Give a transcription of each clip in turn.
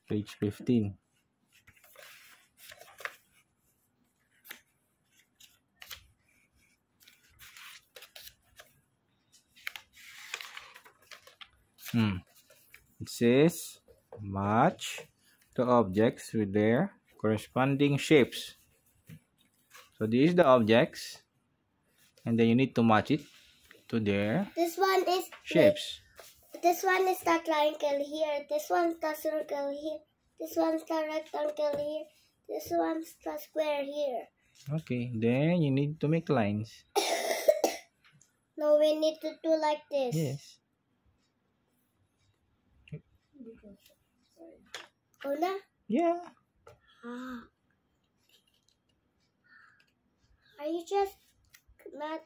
Page 15. It says match the objects with their corresponding shapes. So this is the objects, and then you need to match it to their shapes. This one is the triangle here. This one's the circle here. This one's the rectangle here. This one's the square here. Okay, then you need to make lines. No, we need to do like this. Yes. Oh, no? Yeah. Are you just not...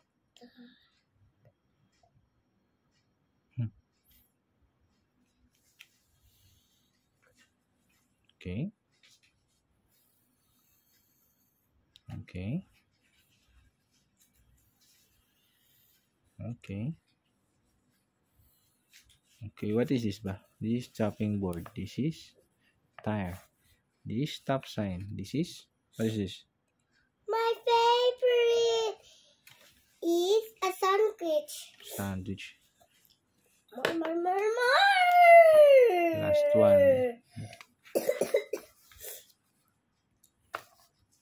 Okay. Okay. Okay. Okay, what is this ba? This is chopping board. This is tire. This is stop sign. This is, what is this? My favorite is a sandwich. Sandwich. More. Last one.